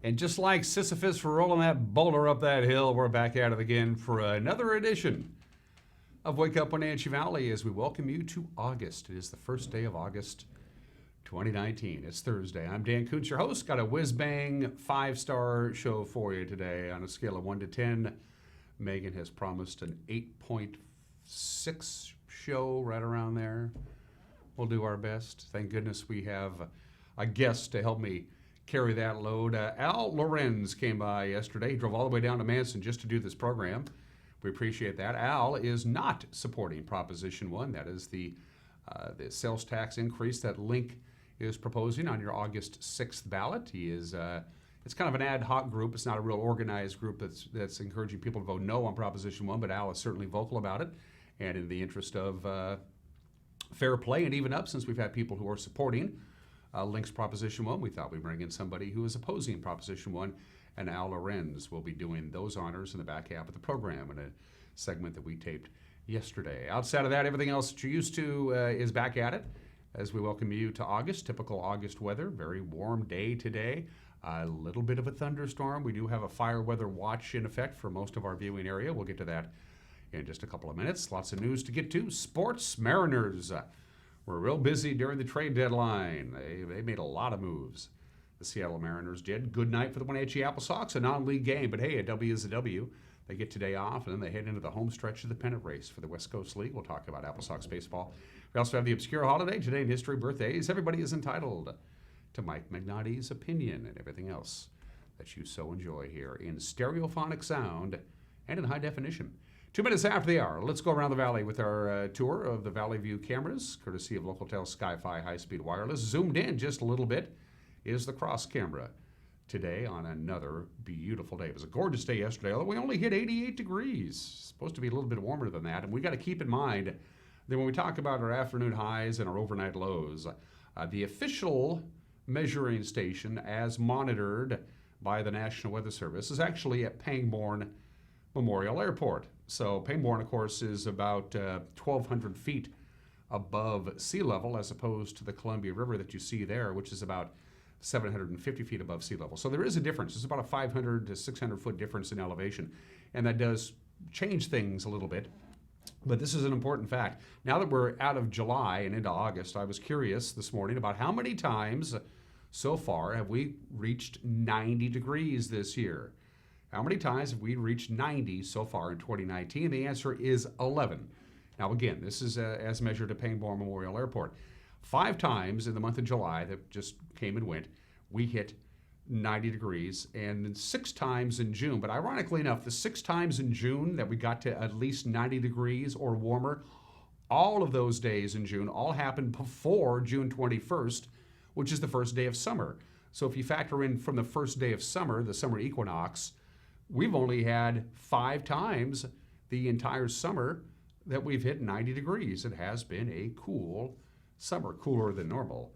And just like Sisyphus rolling that boulder up that hill, we're back at it again for another edition of Wake Up Wenatchee Valley as we welcome you to August. It is the first day of August 2019. It's Thursday. I'm Dan Kuntz, your host. Got a whiz-bang 5-star show for you today on a scale of 1 to 10. Megan has promised an 8.6 show right around there. We'll do our best. Thank goodness we have a guest to help me carry that load. Al Lorenz came by yesterday. He drove all the way down to Manson just to do this program. We appreciate that. Al is not supporting Proposition 1. That is the sales tax increase that Link is proposing on your August 6th ballot. He is it's kind of an ad hoc group. It's not a real organized group that's encouraging people to vote no on Proposition 1, but Al is certainly vocal about it. And in the interest of fair play and even up, since we've had people who are supporting Link's Proposition 1, we thought we'd bring in somebody who is opposing Proposition 1, and Al Lorenz will be doing those honors in the back half of the program in a segment that we taped yesterday. Outside of that, everything else that you're used to is back at it as we welcome you to August. Typical August weather, very warm day today. A little bit of a thunderstorm. We do have a fire weather watch in effect for most of our viewing area. We'll get to that in just a couple of minutes. Lots of news to get to. Sports, Mariners were real busy during the trade deadline. They made a lot of moves. The Seattle Mariners did. Good night for the Wenatchee Apple Sox, a non-league game, but hey, a W is a W. They get today off, and then they head into the home stretch of the pennant race for the West Coast League. We'll talk about Apple Sox baseball. We also have the obscure holiday today in history, birthdays. Everybody is entitled to Mike Magnotti's opinion and everything else that you so enjoy here in stereophonic sound and in high definition. 2 minutes after the hour, let's go around the valley with our tour of the Valley View cameras, courtesy of Localtel Sky-Fi High-Speed Wireless. Zoomed in just a little bit is the cross camera today on another beautiful day. It was a gorgeous day yesterday, although we only hit 88 degrees. It's supposed to be a little bit warmer than that, and we got to keep in mind that when we talk about our afternoon highs and our overnight lows, the official measuring station, as monitored by the National Weather Service, is actually at Pangbourne Memorial Airport. So Pangbourne, of course, is about 1,200 feet above sea level as opposed to the Columbia River that you see there, which is about 750 feet above sea level. So there is a difference. It's about a 500 to 600 foot difference in elevation, and that does change things a little bit. But this is an important fact. Now that we're out of July and into August, I was curious this morning about how many times so far have we reached 90 degrees this year. How many times have we reached 90 so far in 2019? The answer is 11. Now, again, this is as measured at Pangbourne Memorial Airport. 5 times in the month of July that just came and went, we hit 90 degrees, and 6 times in June. But ironically enough, the 6 times in June that we got to at least 90 degrees or warmer, all of those days in June all happened before June 21st, which is the first day of summer. So if you factor in from the first day of summer, the summer equinox, we've only had 5 times the entire summer that we've hit 90 degrees. It has been a cool summer, cooler than normal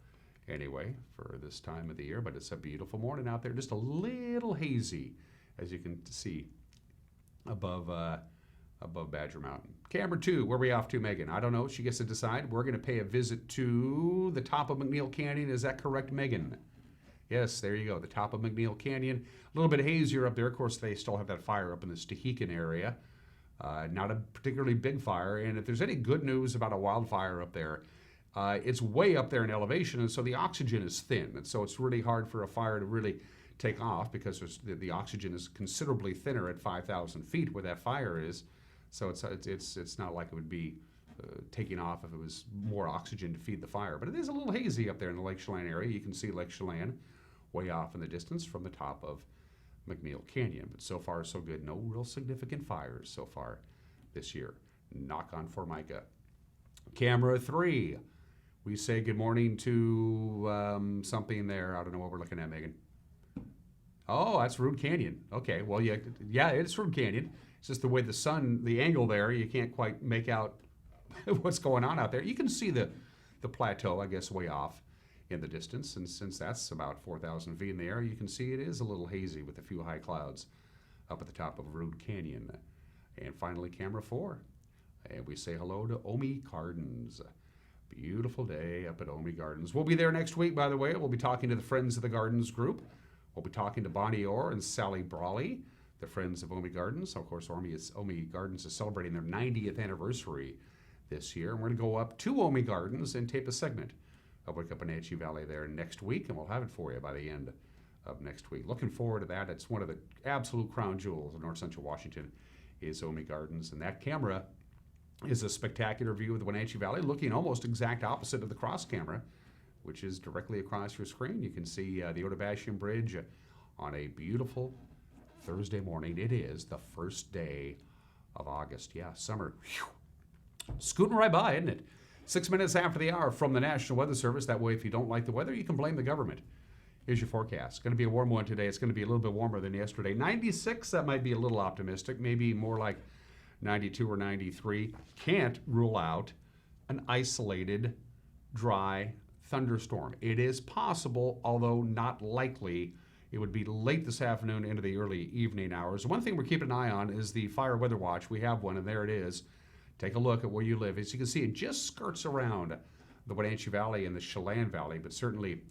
anyway for this time of the year, but it's a beautiful morning out there, just a little hazy, as you can see above Badger Mountain. Camera 2, where are we off to, Megan? I don't know. She gets to decide. We're going to pay a visit to the top of McNeil Canyon. Is that correct, Megan? Yes, there you go, the top of McNeil Canyon. A little bit hazier up there. Of course, they still have that fire up in the Stehekin area. Not a particularly big fire, and if there's any good news about a wildfire up there, it's way up there in elevation, and so the oxygen is thin, and so it's really hard for a fire to really take off because the oxygen is considerably thinner at 5,000 feet where that fire is. So it's not like it would be taking off if it was more oxygen to feed the fire. But it is a little hazy up there in the Lake Chelan area. You can see Lake Chelan way off in the distance from the top of McNeil Canyon. But so far, so good. No real significant fires so far this year. Knock on Formica. Camera 3. We say good morning to something there. I don't know what we're looking at, Megan. Oh, that's Rude Canyon. Okay, well, yeah, it's Rude Canyon. It's just the way the sun, the angle there, you can't quite make out what's going on out there. You can see the plateau, I guess, way off in the distance, and since that's about 4,000 feet in the air, you can see it is a little hazy with a few high clouds up at the top of Rude Canyon. And finally, camera 4. And we say hello to Omi Gardens. Beautiful day up at Omi Gardens. We'll be there next week, by the way. We'll be talking to the Friends of the Gardens group We'll be talking to Bonnie Orr and Sally Brawley, the Friends of Omi Gardens. Of course, Omi Gardens is celebrating their 90th anniversary this year. And we're going to go up to Omi Gardens and tape a segment of Wake Up Wenatchee Valley there next week, and we'll have it for you by the end of next week. Looking forward to that. It's one of the absolute crown jewels of North Central Washington is Omi Gardens, and that camera is a spectacular view of the Wenatchee Valley, looking almost exact opposite of the cross camera, which is directly across your screen. You can see the Otabashian Bridge on a beautiful Thursday morning. It is the first day of August. Yeah, summer. Whew. Scooting right by, isn't it? 6 minutes after the hour from the National Weather Service. That way, if you don't like the weather, you can blame the government. Here's your forecast. It's going to be a warm one today. It's going to be a little bit warmer than yesterday. 96, that might be a little optimistic. Maybe more like 92 or 93. Can't rule out an isolated, dry thunderstorm. It is possible, although not likely. It would be late this afternoon into the early evening hours. One thing we're keeping an eye on is the Fire Weather Watch. We have one, and there it is. Take a look at where you live. As you can see, it just skirts around the Wenatchee Valley and the Chelan Valley, but certainly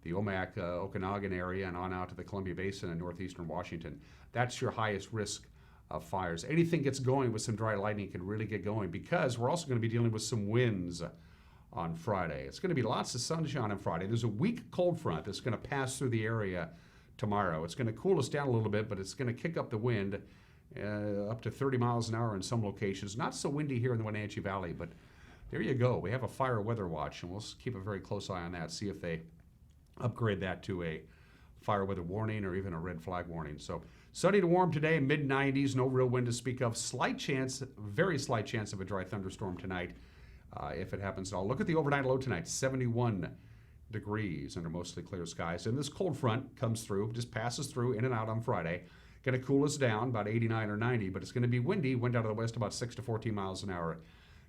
the Omak, Okanagan area and on out to the Columbia Basin in northeastern Washington. That's your highest risk of fires. Anything gets going with some dry lightning can really get going, because we're also going to be dealing with some winds on Friday. It's going to be lots of sunshine on Friday. There's a weak cold front that's going to pass through the area tomorrow. It's going to cool us down a little bit, but it's going to kick up the wind up to 30 miles an hour in some locations. Not so windy here in the Wenatchee Valley, but there you go. We have a fire weather watch, and we'll keep a very close eye on that, see if they upgrade that to a fire weather warning or even a red flag warning. So sunny to warm today, mid-90s, no real wind to speak of. Slight chance, very slight chance of a dry thunderstorm tonight if it happens at all. Look at the overnight low tonight, 71 degrees under mostly clear skies. And this cold front comes through, just passes through in and out on Friday. Going to cool us down about 89 or 90, but it's going to be windy. Wind out of the west about 6 to 14 miles an hour.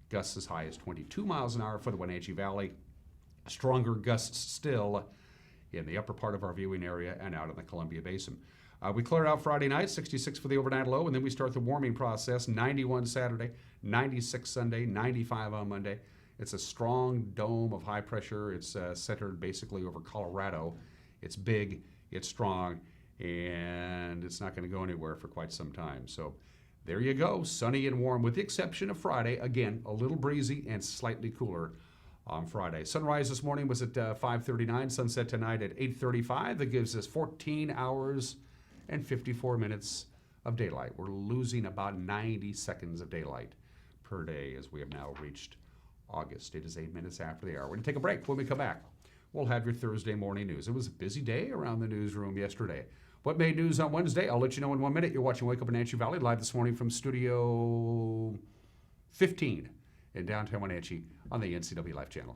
Gusts as high as 22 miles an hour for the Wenatchee Valley. Stronger gusts still in the upper part of our viewing area and out in the Columbia Basin. We clear out Friday night, 66 for the overnight low, and then we start the warming process, 91 Saturday, 96 Sunday, 95 on Monday. It's a strong dome of high pressure. It's centered basically over Colorado. It's big, it's strong, and it's not going to go anywhere for quite some time. So there you go, sunny and warm, with the exception of Friday. Again, a little breezy and slightly cooler on Friday. Sunrise this morning was at 5:39, sunset tonight at 8:35. That gives us 14 hours and 54 minutes of daylight. We're losing about 90 seconds of daylight per day as we have now reached August. It is 8 minutes after the hour. We're going to take a break. When we come back, we'll have your Thursday morning news. It was a busy day around the newsroom yesterday. What made news on Wednesday? I'll let you know in 1 minute. You're watching Wake Up Wenatchee Valley live this morning from Studio 15 in downtown Wenatchee on the NCW Life Channel.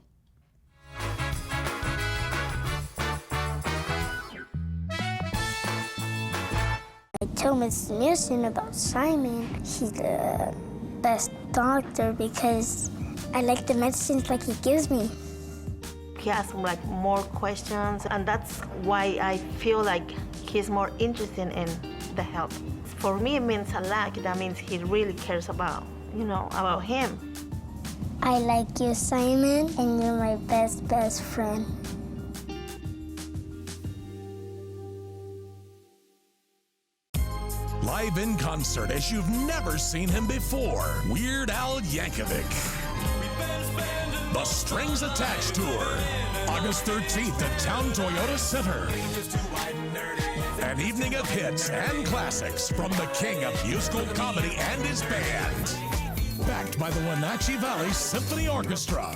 I told Mr. Nielsen about Simon. He's the best doctor because I like the medicines like he gives me. He asks like more questions, and that's why I feel like he's more interested in the health. For me, it means a lot. That means he really cares about, about him. I like you, Simon, and you're my best friend. Live in concert as you've never seen him before, Weird Al Yankovic. The Strings Attached Tour, August 13th at Town Toyota Center. An evening of hits and classics from the king of musical comedy and his band. Backed by the Wenatchee Valley Symphony Orchestra.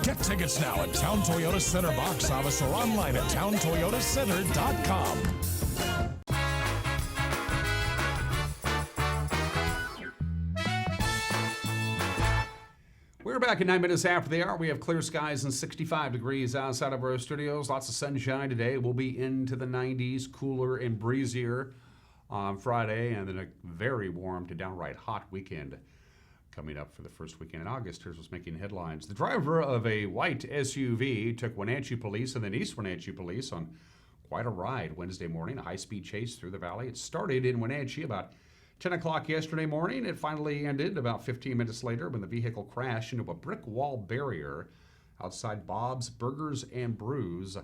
Get tickets now at Town Toyota Center box office or online at towntoyotacenter.com. We're back at 9 minutes after the hour. We have clear skies and 65 degrees outside of our studios. Lots of sunshine today. We'll be into the 90s, cooler and breezier on Friday, and then a very warm to downright hot weekend coming up for the first weekend in August. Here's what's making headlines. The driver of a white SUV took Wenatchee police and then East Wenatchee police on quite a ride Wednesday morning, a high-speed chase through the valley. It started in Wenatchee about 10 o'clock yesterday morning. It finally ended about 15 minutes later when the vehicle crashed into a brick wall barrier outside Bob's Burgers and Brews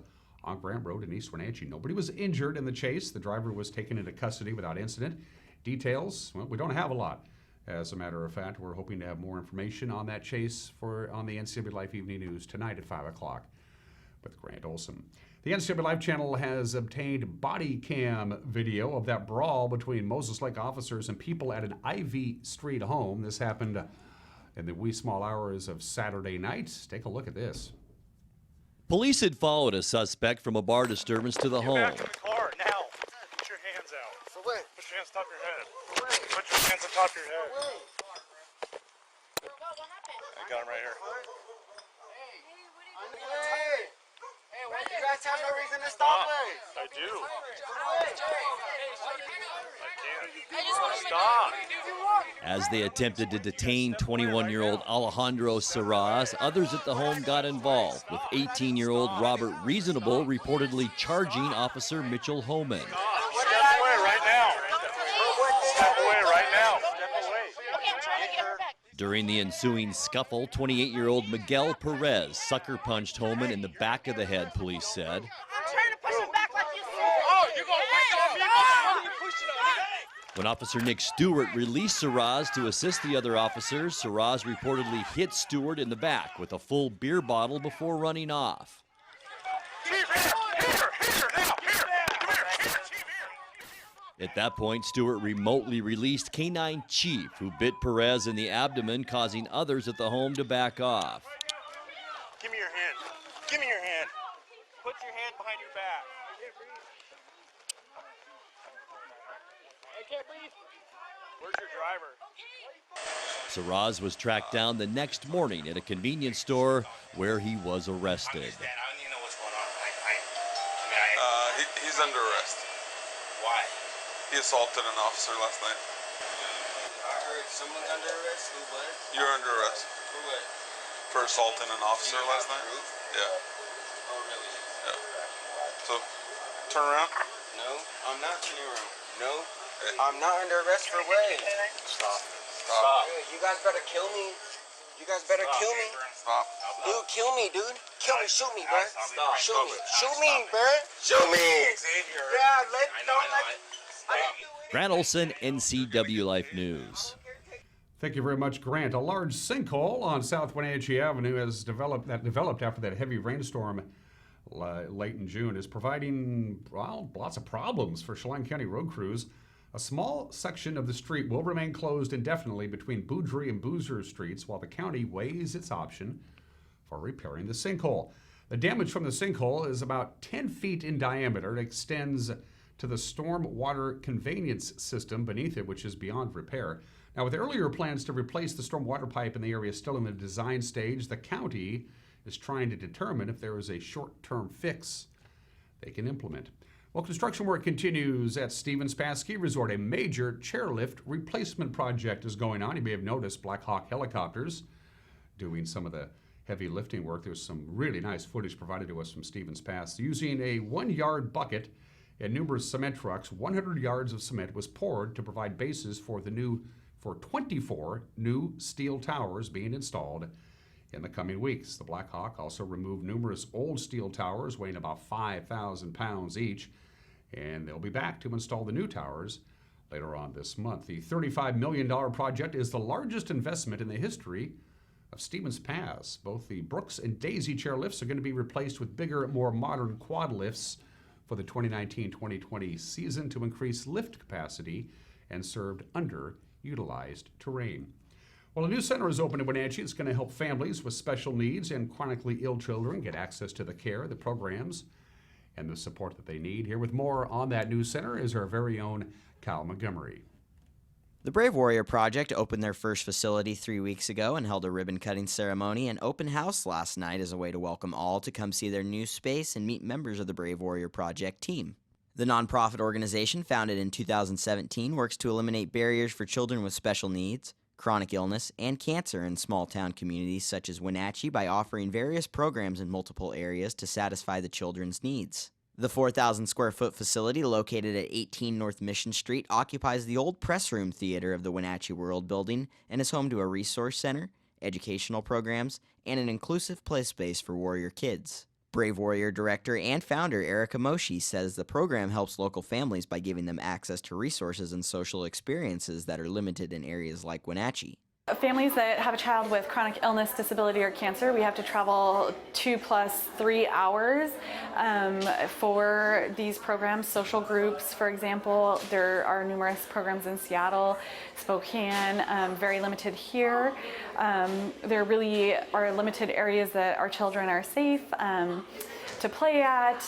on Grant Road in East Wenatchee. Nobody was injured in the chase. The driver was taken into custody without incident. Details, well, we don't have a lot. As a matter of fact, we're hoping to have more information on that chase on the NCW Life Evening News tonight at 5 o'clock with Grant Olson. The NCW Life channel has obtained body cam video of that brawl between Moses Lake officers and people at an Ivy Street home. This happened in the wee small hours of Saturday night. Take a look at this. Police had followed a suspect from a bar disturbance to the home. Back in the car now. Put your hands out. For what? Put your hands on top of your head. For what? Put your hands on top of your head. For what? I got him right here. Hey, what? You guys have no reason to stop us. I do. I can't. Stop. As they attempted to detain 21-year-old Alejandro Serraz, others at the home got involved, with 18-year-old Robert Reasonable reportedly charging Officer Mitchell Homan. Step away right now. Step away right now. Step away. During the ensuing scuffle, 28-year-old Miguel Perez sucker punched Homan in the back of the head, police said. I'm trying to push him back like you said. Oh, you're going to push it on me? Why are you pushing on me? When Officer Nick Stewart released Serraz to assist the other officers, Serraz reportedly hit Stewart in the back with a full beer bottle before running off. At that point, Stewart remotely released Canine Chief, who bit Perez in the abdomen, causing others at the home to back off. Give me your hand. Give me your hand. Put your hand behind your back. I can't breathe. Where's your driver? Serraz was tracked down the next morning at a convenience store where he was arrested. I don't even know what's going on. He's under arrest. Why? He assaulted an officer last night. I heard someone's under arrest. Who was? You're under arrest For what? for assaulting an officer last night. Yeah. Oh, really? Yeah. So, turn around. No, I'm not turning around. No, I'm not under arrest for what? Stop. Stop. You guys better kill me. You guys better kill me. Stop. Dude, kill me, dude. Kill me, shoot me, bro. Stop. Shoot me. Shoot me, bro. Shoot me. Xavier. Yeah, Grant Olson, NCW Life News. Thank you very much, Grant. A large sinkhole on South Wenatchee Avenue developed after that heavy rainstorm late in June is providing, well, lots of problems for Chelan County road crews. A small section of the street will remain closed indefinitely between Boudry and Boozer Streets while the county weighs its option for repairing the sinkhole. The damage from the sinkhole is about 10 feet in diameter. It extends to the storm water conveyance system beneath it, which is beyond repair. Now, with earlier plans to replace the storm water pipe in the area still in the design stage, the county is trying to determine if there is a short-term fix they can implement. Well, construction work continues at Stevens Pass Ski Resort. A major chairlift replacement project is going on. You may have noticed Black Hawk helicopters doing some of the heavy lifting work. There's some really nice footage provided to us from Stevens Pass. Using a 1-yard bucket and numerous cement trucks, 100 yards of cement was poured to provide bases for 24 new steel towers being installed in the coming weeks. The Black Hawk also removed numerous old steel towers weighing about 5,000 pounds each, and they'll be back to install the new towers later on this month. The $35 million project is the largest investment in the history of Stevens Pass. Both the Brooks and Daisy chairlifts are going to be replaced with bigger, more modern quad lifts for the 2019-2020 season to increase lift capacity and served underutilized terrain. Well, a new center is open in Wenatchee. It's going to help families with special needs and chronically ill children get access to the care, the programs, and the support that they need. Here with more on that new center is our very own Cal Montgomery. The Brave Warrior Project opened their first facility 3 weeks ago and held a ribbon-cutting ceremony and open house last night as a way to welcome all to come see their new space and meet members of the Brave Warrior Project team. The nonprofit organization, founded in 2017, works to eliminate barriers for children with special needs, chronic illness, and cancer in small-town communities such as Wenatchee by offering various programs in multiple areas to satisfy the children's needs. The 4,000-square-foot facility located at 18 North Mission Street occupies the old press room theater of the Wenatchee World Building and is home to a resource center, educational programs, and an inclusive play space for Warrior kids. Brave Warrior director and founder Erica Moshi says the program helps local families by giving them access to resources and social experiences that are limited in areas like Wenatchee. Families that have a child with chronic illness, disability, or cancer, we have to travel 2 + 3 hours for these programs. Social groups, for example, there are numerous programs in Seattle, Spokane, very limited here. There really are limited areas that our children are safe to play at,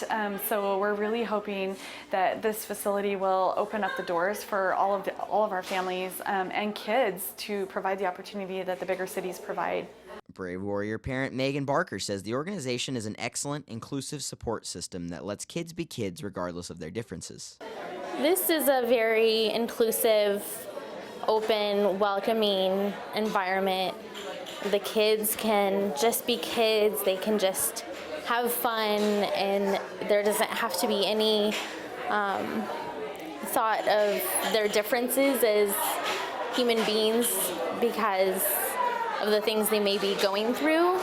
so we're really hoping that this facility will open up the doors for all of our families and kids to provide the opportunity that the bigger cities provide. Brave Warrior parent Megan Barker says the organization is an excellent, inclusive support system that lets kids be kids regardless of their differences. This is a very inclusive, open, welcoming environment. The kids can just be kids, they can just have fun, and there doesn't have to be any thought of their differences as human beings because of the things they may be going through.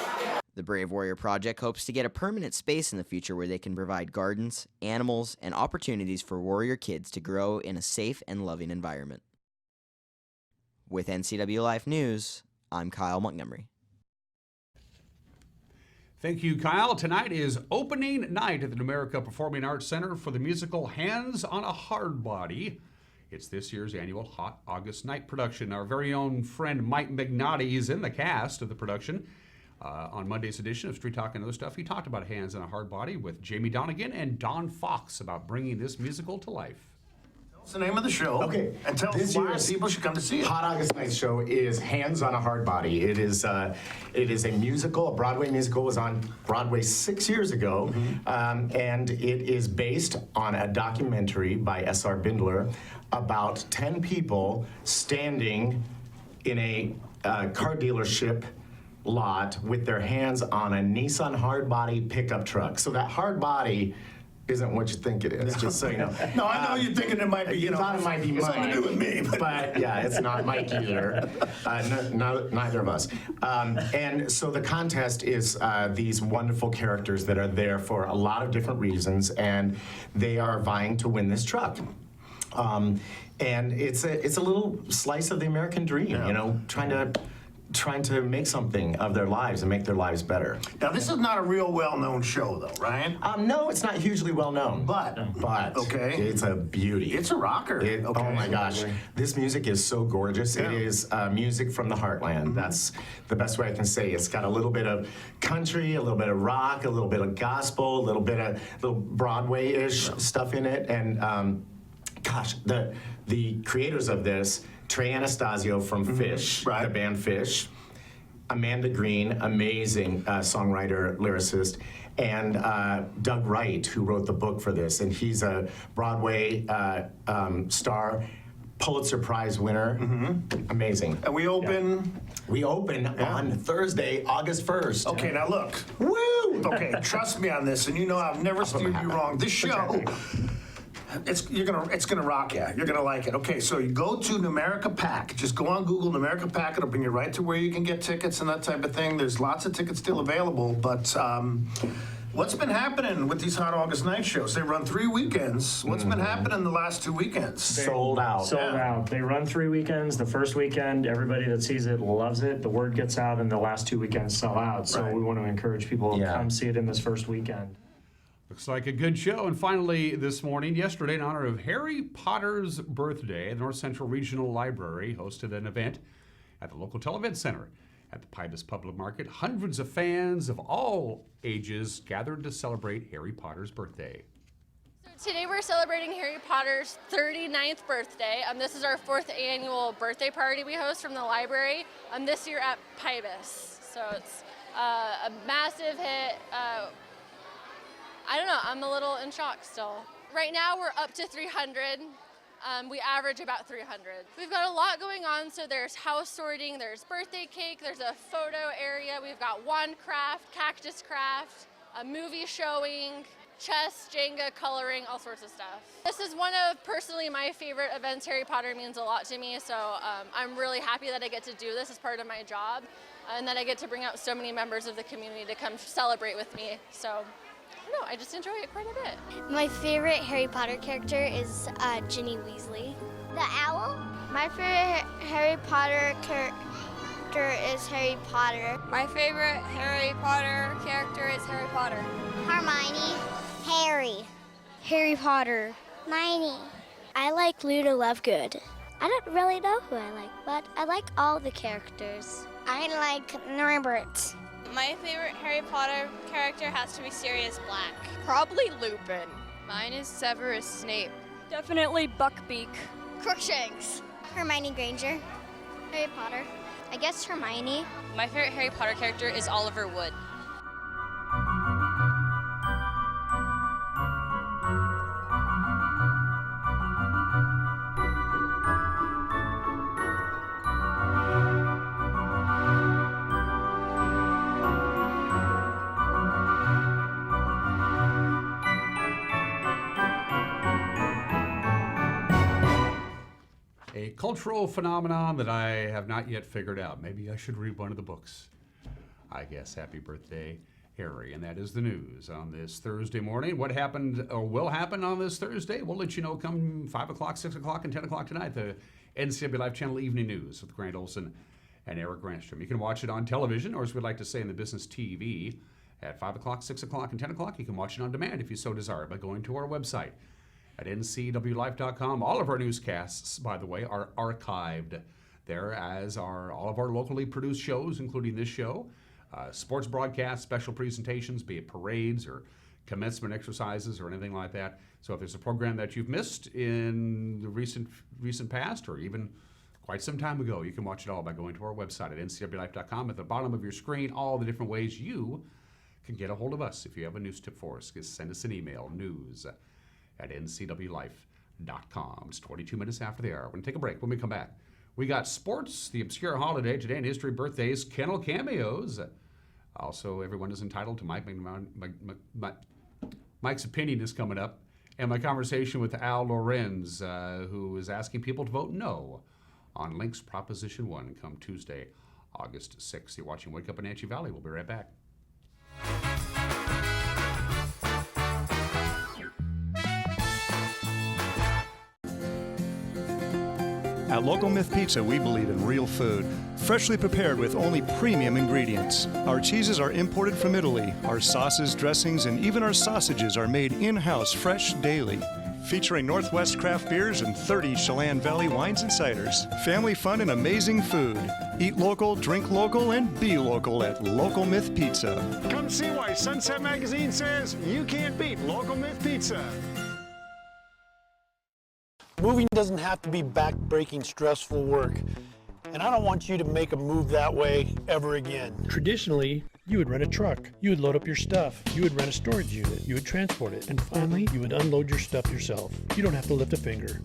The Brave Warrior Project hopes to get a permanent space in the future where they can provide gardens, animals, and opportunities for warrior kids to grow in a safe and loving environment. With NCW Life News, I'm Kyle Montgomery. Thank you, Kyle. Tonight is opening night at the Numerica Performing Arts Center for the musical Hands on a Hard Body. It's this year's annual Hot August Night production. Our very own friend Mike Magnotti is in the cast of the production. On Monday's edition of Street Talk and Other Stuff, he talked about Hands on a Hard Body with Jamie Donegan and Don Fox about bringing this musical to life. What's the name of the show? Okay. And tell us why people should come to see it. Hot August Night show is Hands on a Hard Body. It is a musical, a Broadway musical. It was on Broadway 6 years ago. And it is based on a documentary by S.R. Bindler about 10 people standing in a car dealership lot with their hands on a Nissan hard body pickup truck. So that hard body isn't what you think it is, just so you know. No, I know you're thinking it might be, you thought it might be Mike. Something to do with me. But yeah, it's not Mike either. Neither of us. And so the contest is these wonderful characters that are there for a lot of different reasons, and they are vying to win this truck. And it's a little slice of the American dream, you know, trying to make something of their lives and make their lives better. Now, this is not a real well-known show, though, right? No, it's not hugely well-known. But okay, it's a beauty. It's a rocker. Okay. Oh my gosh, this music is so gorgeous. It is music from the heartland. That's the best way I can say. It's got a little bit of country, a little bit of rock, a little bit of gospel, a little bit of little Broadway-ish stuff in it. And gosh, the creators of this, Trey Anastasio from Fish, the band Fish, Amanda Green, amazing songwriter, lyricist, and Doug Wright, who wrote the book for this, and he's a Broadway star, Pulitzer Prize winner. Amazing. And we open? We open on Thursday, August 1st. Okay, now look. Woo! Okay, trust me on this, and you know I've never steered you wrong. This show, it's gonna rock you. You're gonna like it. Okay, so you go to Numerica Pack. Just go on Google Numerica Pack. It'll bring you right to where you can get tickets and that type of thing. There's lots of tickets still available, but what's been happening with these Hot August Night shows? They run 3 weekends. What's been happening the last 2 weekends? Sold out. Sold out. They run 3 weekends. The first weekend, everybody that sees it loves it. The word gets out, and the last 2 weekends sell out. So we want to encourage people to come see it in this first weekend. Looks like a good show. And finally, yesterday, in honor of Harry Potter's birthday, the North Central Regional Library hosted an event at the local Televent Center at the Pybus Public Market. Hundreds of fans of all ages gathered to celebrate Harry Potter's birthday. So today we're celebrating Harry Potter's 39th birthday. This is our 4th annual birthday party we host from the library. This year at Pybus. So it's a massive hit. I don't know, I'm a little in shock still. Right now we're up to 300. We average about 300. We've got a lot going on, so there's house sorting, there's birthday cake, there's a photo area, we've got wand craft, cactus craft, a movie showing, chess, Jenga, coloring, all sorts of stuff. This is one of personally my favorite events. Harry Potter means a lot to me, so I'm really happy that I get to do this as part of my job and that I get to bring out so many members of the community to come celebrate with me. So No, I just enjoy it quite a bit. My favorite Harry Potter character is Ginny Weasley. The owl? My favorite Harry Potter character is Harry Potter. My favorite Harry Potter character is Harry Potter. Hermione. Harry Potter. Hermione. I like Luna Lovegood. I don't really know who I like, but I like all the characters. I like Norbert. My favorite Harry Potter character has to be Sirius Black. Probably Lupin. Mine is Severus Snape. Definitely Buckbeak. Crookshanks. Hermione Granger. Harry Potter. I guess Hermione. My favorite Harry Potter character is Oliver Wood. A cultural phenomenon that I have not yet figured out. Maybe I should read one of the books. I guess happy birthday, Harry. And that is the news on this Thursday morning. What happened or will happen on this Thursday, we'll let you know come 5 o'clock, 6 o'clock, and 10 o'clock tonight. The NCW Live Channel Evening News with Grant Olson and Eric Grandstrom. You can watch it on television, or as we'd like to say in the business, TV, at 5 o'clock, 6 o'clock, and 10 o'clock. You can watch it on demand if you so desire by going to our website at ncwlife.com. All of our newscasts, by the way, are archived there, as are all of our locally produced shows, including this show, sports broadcasts, special presentations, be it parades or commencement exercises or anything like that. So if there's a program that you've missed in the recent past, or even quite some time ago, you can watch it all by going to our website at ncwlife.com. At the bottom of your screen, all the different ways you can get a hold of us. If you have a news tip for us, just send us an email, news@ncwlife.com. It's 22 minutes after the hour. We're going to take a break. When we come back, we got sports, the obscure holiday today, and history, birthdays, kennel cameos. Also, everyone is entitled to Mike's opinion is coming up, and my conversation with Al Lorenz, who is asking people to vote no on Link's Proposition 1 come Tuesday, August 6th. You're watching Wake Up Wenatchee Valley. We'll be right back. At Local Myth Pizza, we believe in real food, freshly prepared with only premium ingredients. Our cheeses are imported from Italy. Our sauces, dressings, and even our sausages are made in-house fresh daily. Featuring Northwest craft beers and 30 Chelan Valley wines and ciders. Family fun and amazing food. Eat local, drink local, and be local at Local Myth Pizza. Come see why Sunset Magazine says you can't beat Local Myth Pizza. Moving doesn't have to be back-breaking, stressful work. And I don't want you to make a move that way ever again. Traditionally, you would rent a truck. You would load up your stuff. You would rent a storage unit. You would transport it. And finally, you would unload your stuff yourself. You don't have to lift a finger.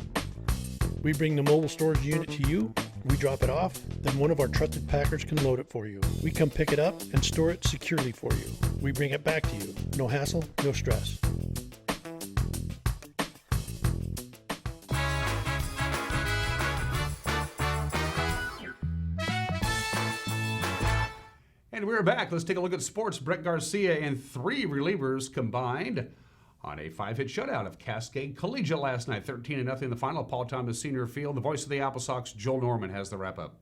We bring the mobile storage unit to you. We drop it off. Then one of our trusted packers can load it for you. We come pick it up and store it securely for you. We bring it back to you. No hassle, no stress. And we're back. Let's take a look at sports. Brett Garcia and 3 relievers combined on a 5-hit shutout of Cascade Collegiate last night. 13-0 in the final. Paul Thomas Senior Field. The voice of the Apple Sox, Joel Norman, has the wrap-up.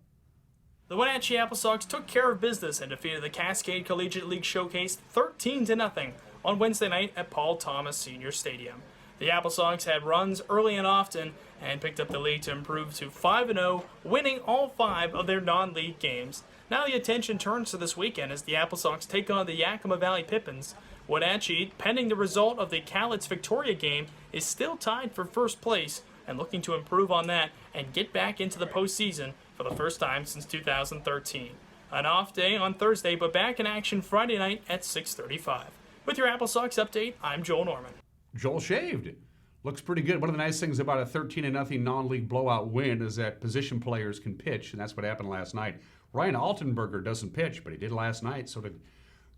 The Wenatchee Apple Sox took care of business and defeated the Cascade Collegiate League Showcase 13-0 on Wednesday night at Paul Thomas Senior Stadium. The Apple Sox had runs early and often and picked up the lead to improve to 5-0, winning all 5 of their non-league games. Now the attention turns to this weekend as the Apple Sox take on the Yakima Valley Pippins. Wenatchee, pending the result of the Cowlitz Victoria game, is still tied for first place and looking to improve on that and get back into the postseason for the first time since 2013. An off day on Thursday, but back in action Friday night at 6:35. With your Apple Sox update, I'm Joel Norman. Joel shaved. Looks pretty good. One of the nice things about a 13-0 non-league blowout win is that position players can pitch, and that's what happened last night. Ryan Altenberger doesn't pitch, but he did last night. So did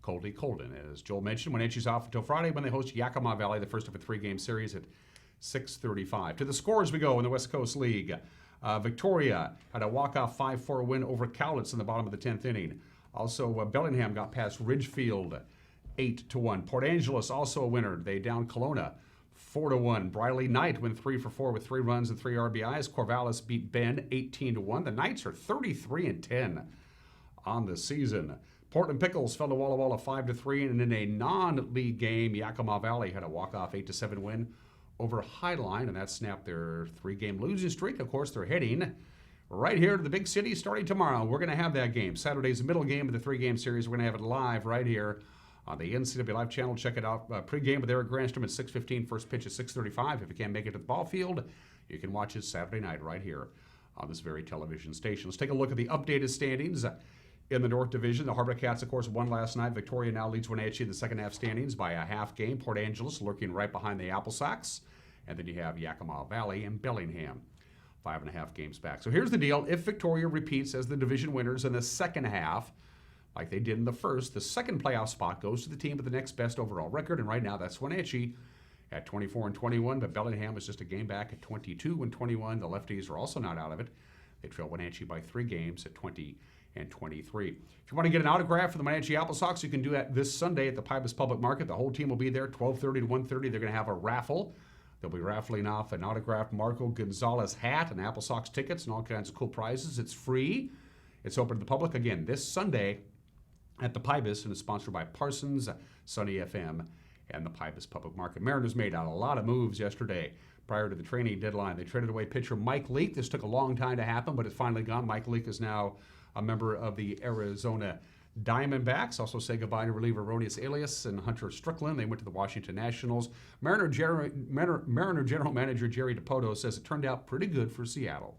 Colby Colden. As Joel mentioned, Wenatchee's off until Friday when they host Yakima Valley, the first of a 3-game series at 6:35. To the scores we go in the West Coast League. Victoria had a walk-off 5-4 win over Cowlitz in the bottom of the 10th inning. Also, Bellingham got past Ridgefield 8-1. Port Angeles also a winner. They down Kelowna 4-1. Briley Knight went 3 for 4 with 3 runs and 3 RBIs. Corvallis beat Bend 18-1. The Knights are 33-10 on the season. Portland Pickles fell to Walla Walla 5-3, and in a non-league game, Yakima Valley had a walk-off 8-7 win over Highline, and that snapped their 3-game losing streak. Of course, they're heading right here to the big city starting tomorrow. We're going to have that game. Saturday's the middle game of the 3-game series. We're going to have it live right here on the NCAA Live channel. Check it out. Pre-game with Eric Granstrom at 6:15. First pitch at 6:35. If you can't make it to the ball field, you can watch it Saturday night right here on this very television station. Let's take a look at the updated standings. In the North Division, the Harbor Cats, of course, won last night. Victoria now leads Wenatchee in the second half standings by a half game. Port Angeles lurking right behind the Apple Sox. And then you have Yakima Valley and Bellingham, 5.5 games back. So here's the deal. If Victoria repeats as the division winners in the second half, like they did in the first, the second playoff spot goes to the team with the next best overall record. And right now, that's Wenatchee at 24-21. But Bellingham is just a game back at 22-21. The lefties are also not out of it. They trail Wenatchee by 3 games at 20-23. If you want to get an autograph for the Wenatchee Apple Sox, you can do that this Sunday at the Pybus Public Market. The whole team will be there, 12:30 to 1:30. They're going to have a raffle. They'll be raffling off an autographed Marco Gonzalez hat and Apple Sox tickets and all kinds of cool prizes. It's free. It's open to the public again this Sunday at the Pybus, and it's sponsored by Parsons, Sunny FM, and the Pybus Public Market. Mariners made out a lot of moves yesterday prior to the training deadline. They traded away pitcher Mike Leake. This took a long time to happen, but it's finally gone. Mike Leake is now a member of the Arizona Diamondbacks. Also say goodbye to reliever Ronius Elias and Hunter Strickland. They went to the Washington Nationals. Mariner General Manager Jerry DiPoto says it turned out pretty good for Seattle.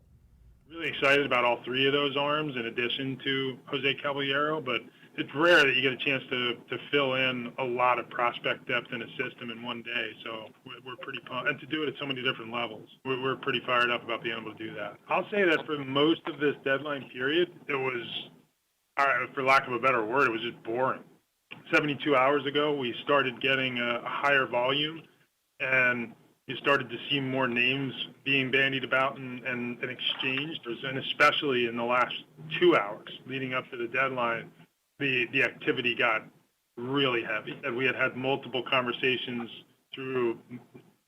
Really excited about all 3 of those arms in addition to Jose Caballero, but it's rare that you get a chance to fill in a lot of prospect depth in a system in one day. So we're pretty pumped, and to do it at so many different levels. We're pretty fired up about being able to do that. I'll say that for most of this deadline period, it was, for lack of a better word, it was just boring. 72 hours ago, we started getting a higher volume, and you started to see more names being bandied about and exchanged, and especially in the last 2 hours leading up to the deadline, the activity got really heavy. And we had multiple conversations through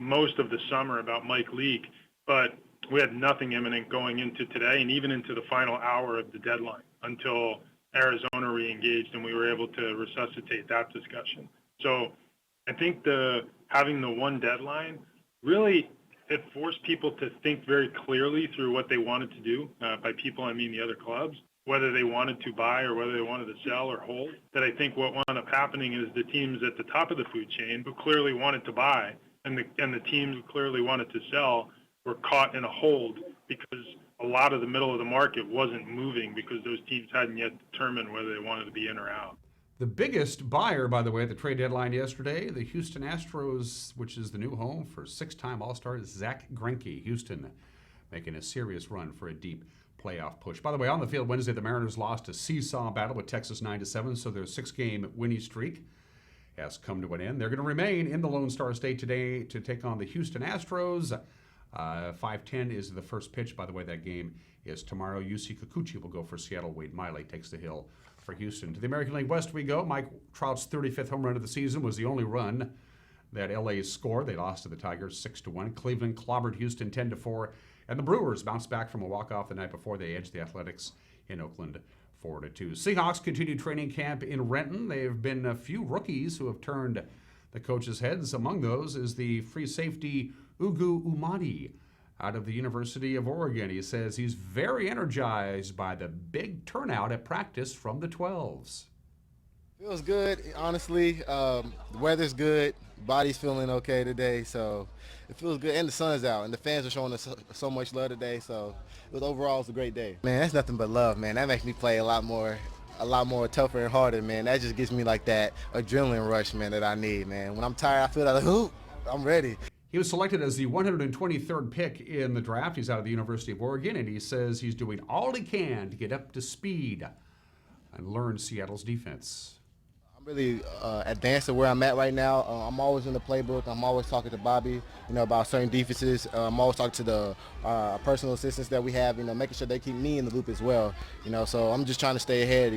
most of the summer about Mike Leake, but we had nothing imminent going into today and even into the final hour of the deadline until Arizona re-engaged and we were able to resuscitate that discussion. So I think having the one deadline really, it forced people to think very clearly through what they wanted to do. By people, I mean the other clubs, whether they wanted to buy or whether they wanted to sell or hold. That I think what wound up happening is the teams at the top of the food chain who clearly wanted to buy and the teams who clearly wanted to sell were caught in a hold because a lot of the middle of the market wasn't moving because those teams hadn't yet determined whether they wanted to be in or out. The biggest buyer, by the way, at the trade deadline yesterday, the Houston Astros, which is the new home for 6-time All-Star Zach Greinke. Houston making a serious run for a deep playoff push. By the way, on the field Wednesday, the Mariners lost a seesaw battle with Texas 9-7, so their 6-game winning streak has come to an end. They're going to remain in the Lone Star State today to take on the Houston Astros. 5:10 is the first pitch. By the way, that game is tomorrow. UC Kikuchi will go for Seattle. Wade Miley takes the hill for Houston. To the American League West we go. Mike Trout's 35th home run of the season was the only run that LA scored. They lost to the Tigers 6-1. Cleveland clobbered Houston 10-4. And the Brewers bounced back from a walk-off the night before. They edged the Athletics in Oakland 4-2. Seahawks continue training camp in Renton. There have been a few rookies who have turned the coaches' heads. Among those is the free safety Ugu Umadi out of the University of Oregon. He says he's very energized by the big turnout at practice from the 12s. Feels good, honestly. The weather's good. Body's feeling okay today, so it feels good. And the sun's out, and the fans are showing us so much love today. So overall, it's a great day. Man, that's nothing but love, man. That makes me play a lot more tougher and harder, man. That just gives me like that adrenaline rush, man, that I need, man. When I'm tired, I feel like, ooh, I'm ready. He was selected as the 123rd pick in the draft. He's out of the University of Oregon, and he says he's doing all he can to get up to speed and learn Seattle's defense. I'm really advanced to where I'm at right now. I'm always in the playbook. I'm always talking to Bobby, about certain defenses. I'm always talking to the personal assistants that we have, making sure they keep me in the loop as well. So I'm just trying to stay ahead,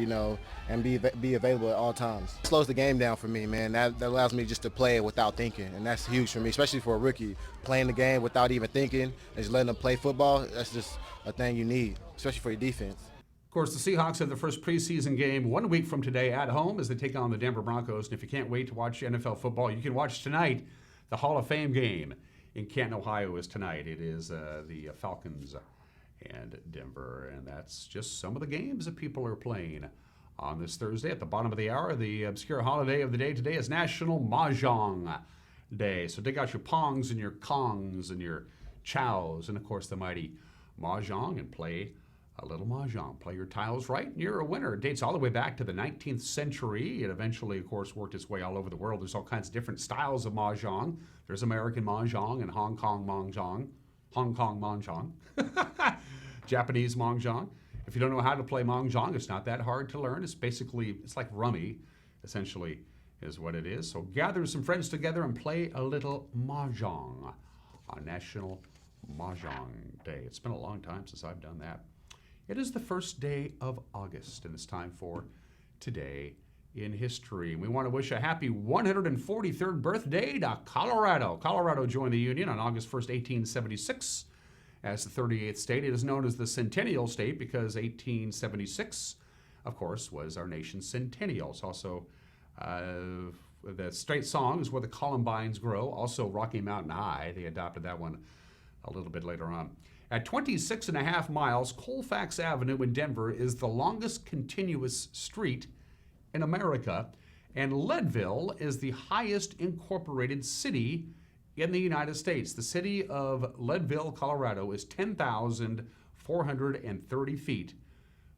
and be available at all times. It slows the game down for me, man. That allows me just to play it without thinking, and that's huge for me, especially for a rookie. Playing the game without even thinking and just letting them play football, that's just a thing you need, especially for your defense. Of course, the Seahawks have their first preseason game 1 week from today at home as they take on the Denver Broncos. And if you can't wait to watch NFL football, you can watch tonight. The Hall of Fame game in Canton, Ohio is tonight. It is the Falcons and Denver. And that's just some of the games that people are playing on this Thursday. At the bottom of the hour, the obscure holiday of the day today is National Mahjong Day. So take out your pongs and your kongs and your chows and, of course, the mighty mahjong and play a little mahjong. Play your tiles right, and you're a winner. It dates all the way back to the 19th century. It eventually, of course, worked its way all over the world. There's all kinds of different styles of mahjong. There's American mahjong and Hong Kong mahjong. Japanese mahjong. If you don't know how to play mahjong, it's not that hard to learn. It's like rummy, essentially, is what it is. So gather some friends together and play a little mahjong on National Mahjong Day. It's been a long time since I've done that. It is the first day of August, and it's time for Today in History. We want to wish a happy 143rd birthday to Colorado. Colorado joined the Union on August 1st, 1876 as the 38th state. It is known as the Centennial State because 1876, of course, was our nation's centennial. It's also the state song is Where the Columbines Grow, also Rocky Mountain High. They adopted that one a little bit later on. At 26.5 miles, Colfax Avenue in Denver is the longest continuous street in America, and Leadville is the highest incorporated city in the United States. The city of Leadville, Colorado is 10,430 feet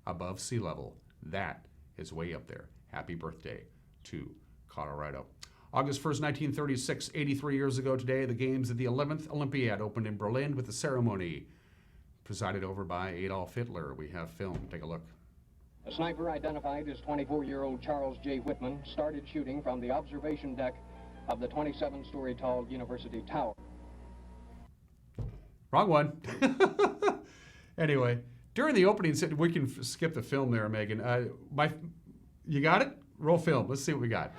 above sea level. That is way up there. Happy birthday to Colorado. August 1st, 1936, 83 years ago today, the games of the 11th Olympiad opened in Berlin with a ceremony presided over by Adolf Hitler. We have film. Take a look. A sniper identified as 24-year-old Charles J. Whitman started shooting from the observation deck of the 27-story tall University Tower. Wrong one. Anyway, during the opening, we can skip the film there, Megan. You got it? Roll film. Let's see what we got.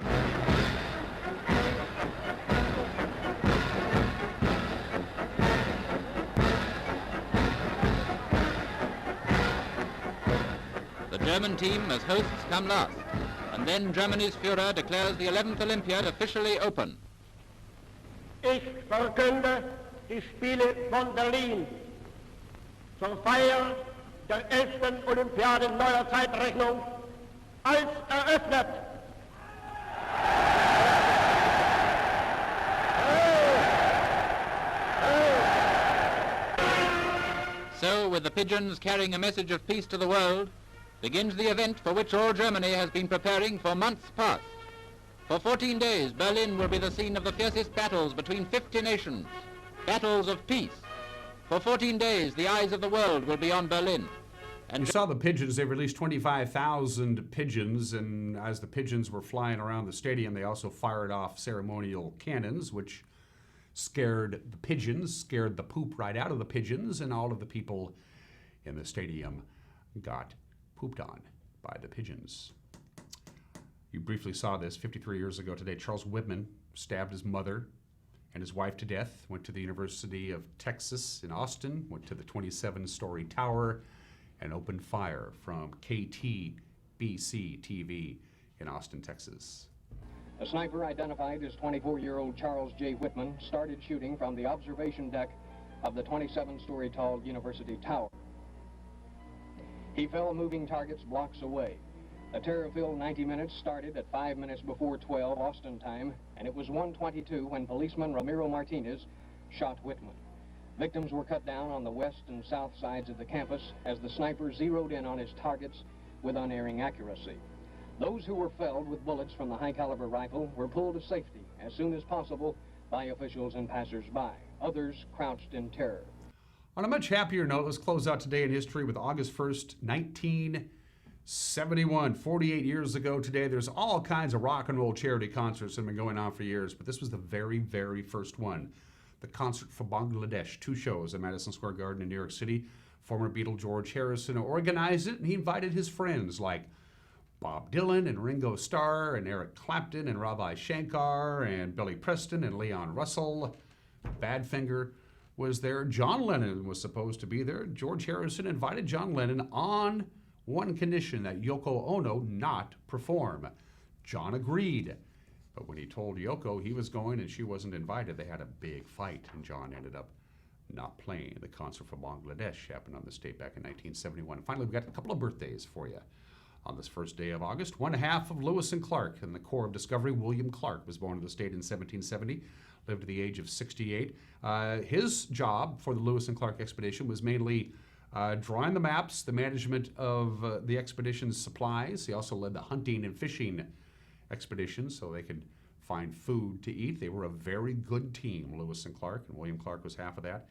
The German team as hosts come last, and then Germany's Führer declares the 11th Olympiad officially open. Ich verkünde die Spiele von Berlin zur Feier der 11. Olympiade neuer Zeitrechnung als eröffnet. So, with the pigeons carrying a message of peace to the world, begins the event for which all Germany has been preparing for months past. For 14 days, Berlin will be the scene of the fiercest battles between 50 nations, battles of peace. For 14 days, the eyes of the world will be on Berlin. And you saw the pigeons. They released 25,000 pigeons, and as the pigeons were flying around the stadium, they also fired off ceremonial cannons, which scared the pigeons, scared the poop right out of the pigeons, and all of the people in the stadium got pooped on by the pigeons. You briefly saw this 53 years ago today. Charles Whitman stabbed his mother and his wife to death, went to the University of Texas in Austin, went to the 27-story tower, and opened fire from KTBC TV in Austin, Texas. A sniper identified as 24-year-old Charles J. Whitman started shooting from the observation deck of the 27-story tall University Tower. He fell moving targets blocks away. A terror-filled 90 minutes started at 5 minutes before 12 Austin time, and it was 1:22 when policeman Ramiro Martinez shot Whitman. Victims were cut down on the west and south sides of the campus as the sniper zeroed in on his targets with unerring accuracy. Those who were felled with bullets from the high-caliber rifle were pulled to safety as soon as possible by officials and passers-by. Others crouched in terror. On a much happier note, let's close out today in history with August 1st, 71, 48 years ago today. There's all kinds of rock and roll charity concerts that have been going on for years, but this was the very, very first one. The Concert for Bangladesh, 2 shows at Madison Square Garden in New York City. Former Beatle George Harrison organized it, and he invited his friends like Bob Dylan and Ringo Starr and Eric Clapton and Ravi Shankar and Billy Preston and Leon Russell. Badfinger was there. John Lennon was supposed to be there. George Harrison invited John Lennon on one condition, that Yoko Ono not perform. John agreed. But when he told Yoko he was going and she wasn't invited, they had a big fight, and John ended up not playing. The Concert for Bangladesh happened on this date back in 1971. Finally, we've got a couple of birthdays for you. On this first day of August, one half of Lewis and Clark and the Corps of Discovery, William Clark, was born to the state in 1770, lived to the age of 68. His job for the Lewis and Clark expedition was mainly drawing the maps, the management of the expedition's supplies. He also led the hunting and fishing expeditions so they could find food to eat. They were a very good team, Lewis and Clark, and William Clark was half of that.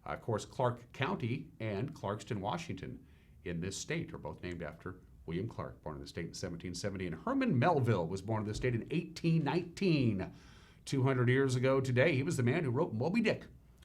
Of course, Clark County and Clarkston, Washington, in this state are both named after William Clark, born in the state in 1770. And Herman Melville was born in the state in 1819. 200 years ago today, he was the man who wrote Moby Dick.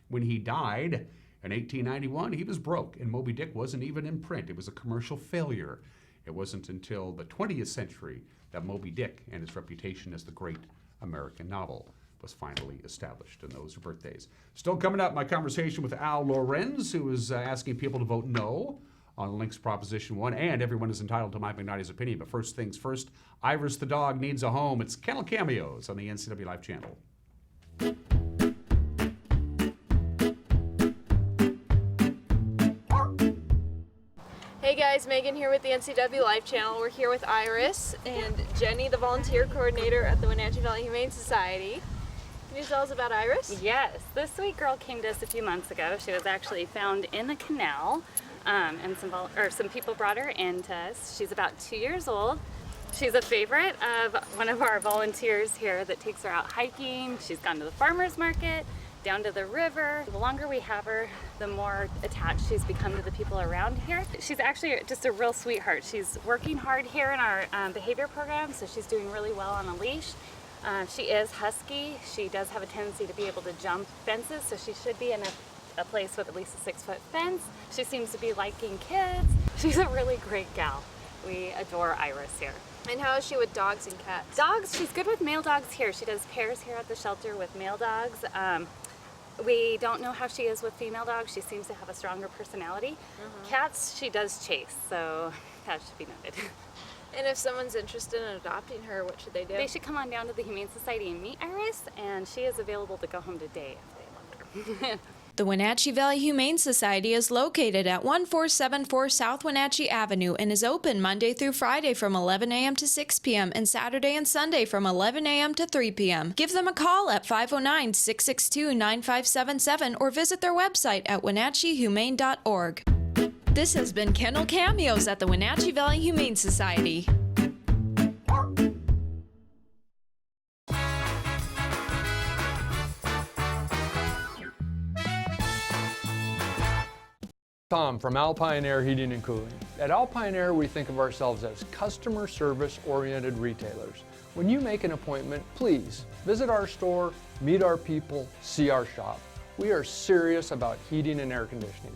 When he died in 1891, he was broke, and Moby Dick wasn't even in print. It was a commercial failure. It wasn't until the 20th century that Moby Dick and his reputation as the great American novel was finally established, and those are birthdays. Still coming up, my conversation with Al Lorenz, who is asking people to vote no on Link's Proposition 1, and everyone is entitled to Mike McNally's opinion. But first things first, Iris the dog needs a home. It's Kennel Cameos on the NCW Life channel. Hey guys, Megan here with the NCW Life channel. We're here with Iris and Jenny, the volunteer coordinator at the Wenatchee Valley Humane Society. Can you tell us about Iris? Yes, this sweet girl came to us a few months ago. She was actually found in a canal, and some people brought her in to us. She's about 2 years old. She's a favorite of one of our volunteers here that takes her out hiking. She's gone to the farmer's market, down to the river. The longer we have her, the more attached she's become to the people around here. She's actually just a real sweetheart. She's working hard here in our behavior program, so she's doing really well on a leash. She is husky. She does have a tendency to be able to jump fences, so she should be in a place with at least a 6-foot fence. She seems to be liking kids. She's a really great gal. We adore Iris here. And how is she with dogs and cats? Dogs, she's good with male dogs here. She does pairs here at the shelter with male dogs. We don't know how she is with female dogs. She seems to have a stronger personality. Cats, she does chase, so that should be noted. And if someone's interested in adopting her, what should they do? They should come on down to the Humane Society and meet Iris, and she is available to go home today if they want her. The Wenatchee Valley Humane Society is located at 1474 South Wenatchee Avenue and is open Monday through Friday from 11 a.m. to 6 p.m. and Saturday and Sunday from 11 a.m. to 3 p.m. Give them a call at 509-662-9577 or visit their website at wenatcheehumane.org. This has been Kennel Cameos at the Wenatchee Valley Humane Society. Tom from Alpine Air Heating and Cooling. At Alpine Air, we think of ourselves as customer service-oriented retailers. When you make an appointment, please visit our store, meet our people, see our shop. We are serious about heating and air conditioning.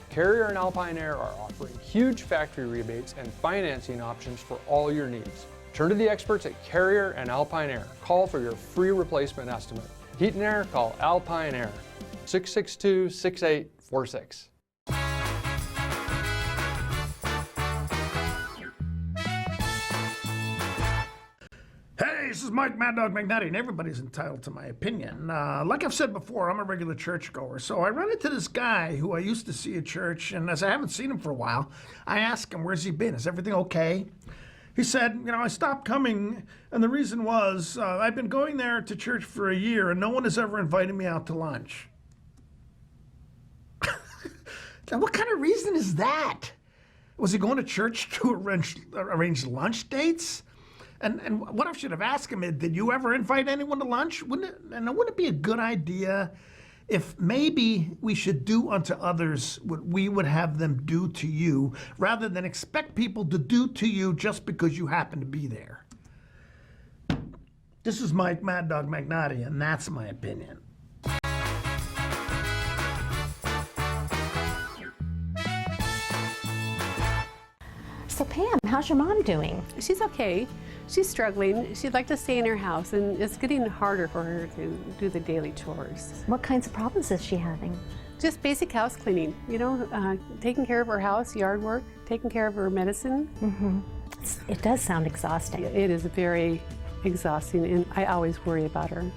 Carrier and Alpine Air are offering huge factory rebates and financing options for all your needs. Turn to the experts at Carrier and Alpine Air. Call for your free replacement estimate. Heat and air, call Alpine Air, 662-6846. Hey, this is Mike Mad Dog McNutty, and everybody's entitled to my opinion. Like I've said before, I'm a regular churchgoer, so I run into this guy who I used to see at church, and as I haven't seen him for a while, I asked him, where's he been? Is everything okay? He said, I stopped coming, and the reason was I've been going there to church for a year, and no one has ever invited me out to lunch. Now, what kind of reason is that? Was he going to church to arrange lunch dates? And what I should have asked him is, did you ever invite anyone to lunch? Wouldn't it be a good idea if maybe we should do unto others what we would have them do to you, rather than expect people to do to you just because you happen to be there. This is Mike Mad Dog Magnotti, and that's my opinion. So Pam, how's your mom doing? She's okay. She's struggling. She'd like to stay in her house, and it's getting harder for her to do the daily chores. What kinds of problems is she having? Just basic house cleaning, you know, taking care of her house, yard work, taking care of her medicine. Mm-hmm. It does sound exhausting. It is very exhausting, and I always worry about her.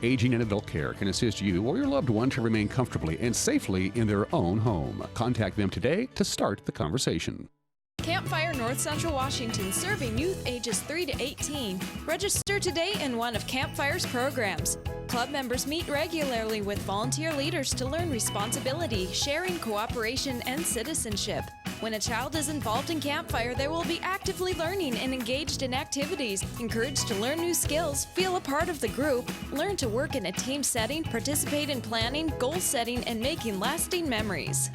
Aging and Adult Care can assist you or your loved one to remain comfortably and safely in their own home. Contact them today to start the conversation. Campfire North Central Washington, serving youth ages 3 to 18. Register today in one of Campfire's programs. Club members meet regularly with volunteer leaders to learn responsibility, sharing, cooperation, and citizenship. When a child is involved in Campfire, they will be actively learning and engaged in activities, encouraged to learn new skills, feel a part of the group, learn to work in a team setting, participate in planning, goal setting, and making lasting memories.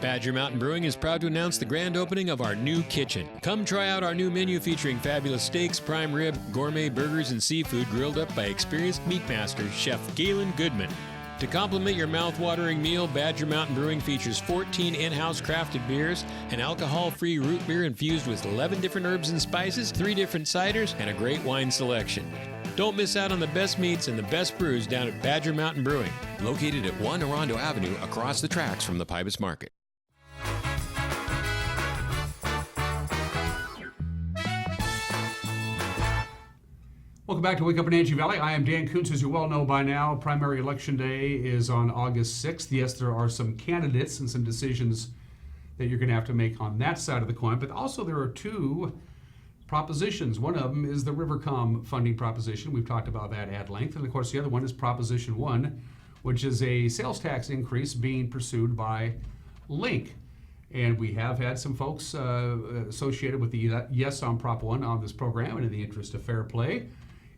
Badger Mountain Brewing is proud to announce the grand opening of our new kitchen. Come try out our new menu featuring fabulous steaks, prime rib, gourmet burgers, and seafood grilled up by experienced meat master, Chef Galen Goodman. To complement your mouth-watering meal, Badger Mountain Brewing features 14 in-house crafted beers, an alcohol-free root beer infused with 11 different herbs and spices, 3 different ciders, and a great wine selection. Don't miss out on the best meats and the best brews down at Badger Mountain Brewing, located at 1 Orondo Avenue across the tracks from the Pybus Market. Welcome back to Wake Up in Angie Valley. I am Dan Kuntz. As you well know by now, primary election day is on August 6th. Yes, there are some candidates and some decisions that you're going to have to make on that side of the coin, but also there are 2 propositions. One of them is the Rivercom funding proposition. We've talked about that at length. And of course, the other one is Proposition 1, which is a sales tax increase being pursued by Link. And we have had some folks associated with the Yes on Prop 1 on this program, and in the interest of fair play,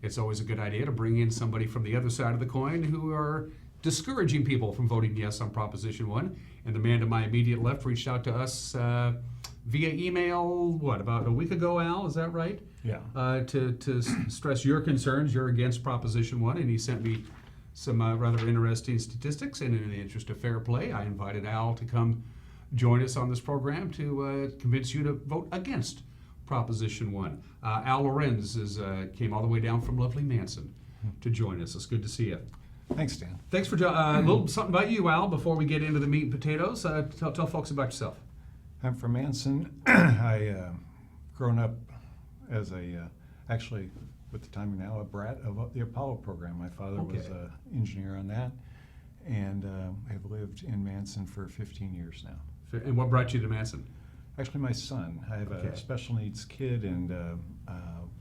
it's always a good idea to bring in somebody from the other side of the coin who are discouraging people from voting yes on Proposition 1. And the man to my immediate left reached out to us via email, about a week ago, Al, is that right? Yeah. To stress your concerns. You're against Proposition 1, and he sent me some rather interesting statistics. And in the interest of fair play, I invited Al to come join us on this program to convince you to vote against Proposition 1. Al Lorenz came all the way down from lovely Manson to join us. It's good to see you. Thanks, Dan. Thanks for a little something about you, Al, before we get into the meat and potatoes. Tell folks about yourself. I'm from Manson. I grown up as actually, with the time now, a brat of the Apollo program. My father was an engineer on that, and have lived in Manson for 15 years now. And what brought you to Manson? Actually, my son. I have a special needs kid, and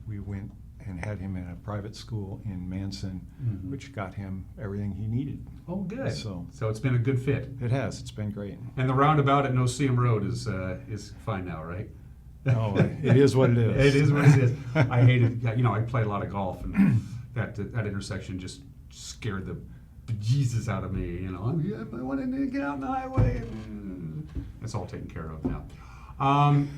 we went and had him in a private school in Manson, which got him everything he needed. Oh, good. So it's been a good fit. It has. It's been great. And the roundabout at Noseum Road is fine now, right? Oh, it is what it is. It is what it is. I hated. I played a lot of golf, and that intersection just scared the bejesus out of me. I wanted to get out on the highway. That's all taken care of now.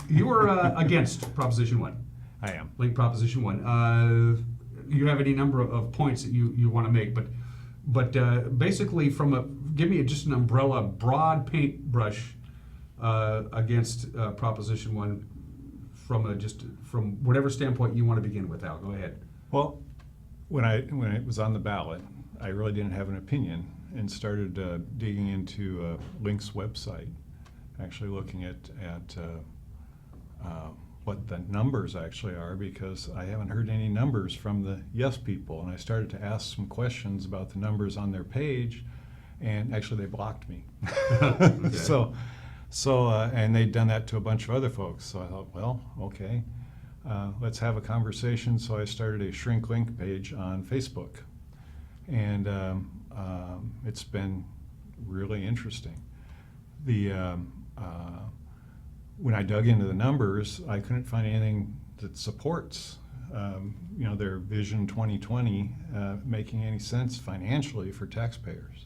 You were against Proposition 1. I am. Link Proposition 1. You have any number of points that you want to make, but basically give me just an umbrella, broad paintbrush against Proposition 1 from whatever standpoint you want to begin with. Al, go ahead. Well, when it was on the ballot, I really didn't have an opinion and started digging into Link's website, actually looking at what the numbers actually are, because I haven't heard any numbers from the yes people, and I started to ask some questions about the numbers on their page, and actually they blocked me. So and they'd done that to a bunch of other folks. So I thought, well, okay, let's have a conversation. So I started a Shrink Link page on Facebook, and it's been really interesting. When I dug into the numbers, I couldn't find anything that supports their Vision 2020 making any sense financially for taxpayers.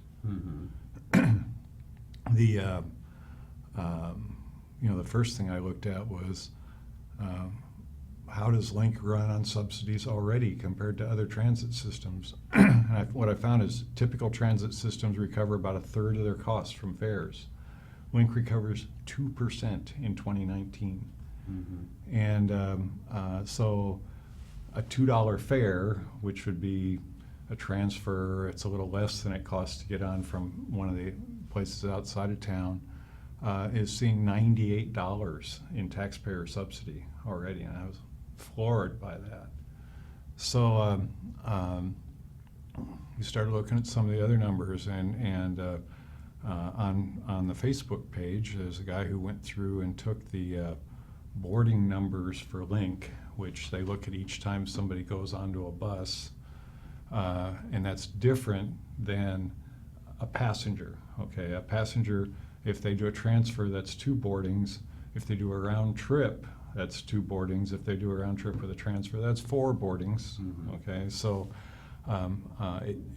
The first thing I looked at was how does Link run on subsidies already compared to other transit systems? And what I found is typical transit systems recover about 1/3 of their costs from fares. Link recovers 2% in 2019. And so a $2 fare, which would be a transfer, it's a little less than it costs to get on from one of the places outside of town, is seeing $98 in taxpayer subsidy already, and I was floored by that. So we started looking at some of the other numbers, and on the Facebook page, there's a guy who went through and took the boarding numbers for Link, which they look at each time somebody goes onto a bus, and that's different than a passenger. Okay, a passenger, if they do a transfer, that's 2 boardings. If they do a round trip, that's 2 boardings. If they do a round trip with a transfer, that's 4 boardings. Okay, so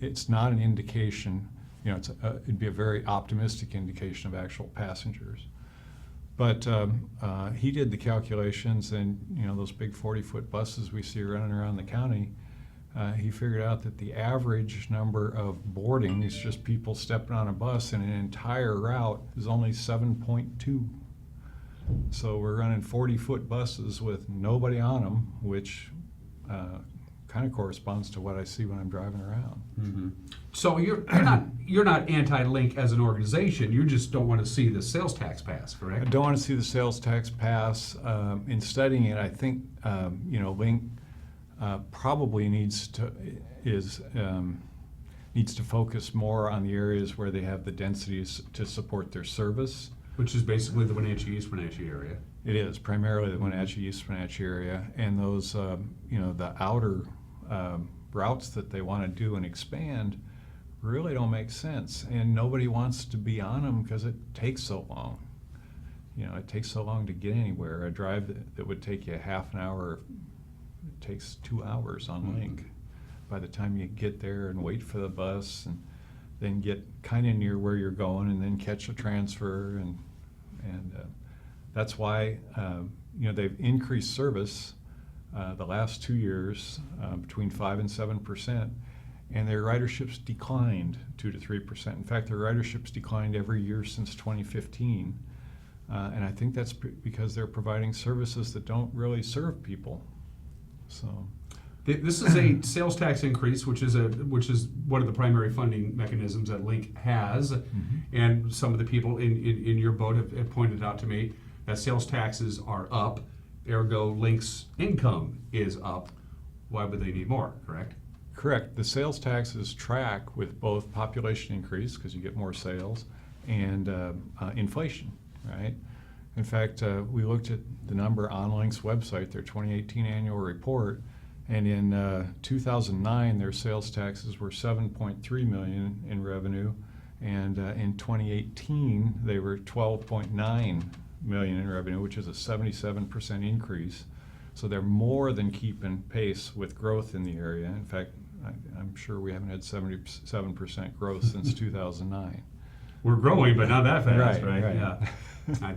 it's not an indication. It'd be a very optimistic indication of actual passengers. But he did the calculations, and those big 40-foot buses we see running around the county, he figured out that the average number of boardings, just people stepping on a bus in an entire route, is only 7.2. So we're running 40-foot buses with nobody on them, which kind of corresponds to what I see when I'm driving around. So you're not anti-Link as an organization. You just don't want to see the sales tax pass, correct? I don't want to see the sales tax pass. In studying it, I think Link probably needs to focus more on the areas where they have the densities to support their service. Which is basically the Wenatchee, East Wenatchee area. It is primarily the Wenatchee, East Wenatchee area, and those, the outer routes that they want to do and expand really don't make sense, and nobody wants to be on them because it takes so long. It takes so long to get anywhere. A drive that would take you half an hour, it takes 2 hours on Link. By the time you get there and wait for the bus, and then get kind of near where you're going, and then catch a transfer, and that's why they've increased service the last 2 years between 5% and 7%, and their riderships declined 2 to 3%. In fact, their riderships declined every year since 2015, and I think that's because they're providing services that don't really serve people. So. This is a sales tax increase, which is one of the primary funding mechanisms that Link has, and some of the people in your boat have pointed out to me that sales taxes are up, ergo Link's income is up. Why would they need more, correct? Correct. The sales taxes track with both population increase, because you get more sales, and inflation, right? In fact, we looked at the number on Link's website, their 2018 annual report, and in 2009, their sales taxes were $7.3 million in revenue, and in 2018, they were $12.9 million in revenue, which is a 77% increase. So they're more than keeping pace with growth in the area. In fact, I'm sure we haven't had 77% growth since 2009. We're growing, but not that fast, right? Right. Yeah.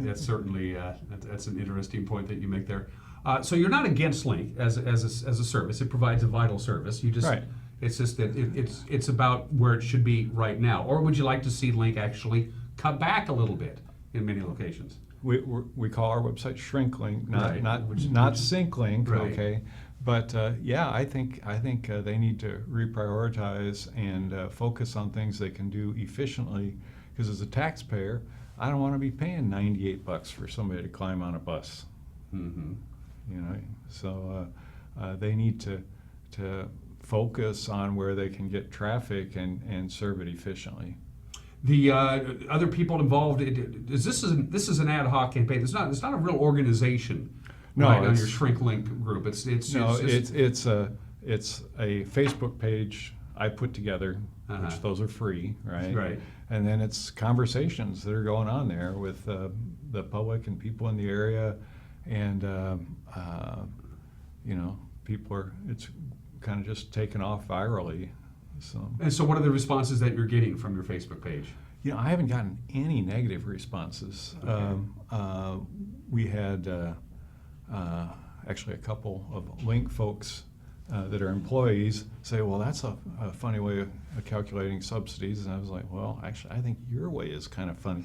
That's certainly that's an interesting point that you make there. So you're not against Link as a service. It provides a vital service. You just it's just that it's about where it should be right now. Or would you like to see Link actually cut back a little bit in many locations? We call our website Shrink Link, not Sync Link. Right. Okay, but I think they need to reprioritize and focus on things they can do efficiently. Because as a taxpayer, I don't want to be paying $98 for somebody to climb on a bus. So they need to focus on where they can get traffic and serve it efficiently. The other people involved, this is an ad hoc campaign. It's not a real organization. No, right, on your Shrink Link group. It's a Facebook page I put together, which those are free, right? Right. And then it's conversations that are going on there with the public and people in the area, and it's kind of just taken off virally. And so what are the responses that you're getting from your Facebook page? You know, I haven't gotten any negative responses. Okay. We had actually a couple of Link folks that are employees say, well, that's a funny way of calculating subsidies. And I was like, well, actually, I think your way is kind of funny.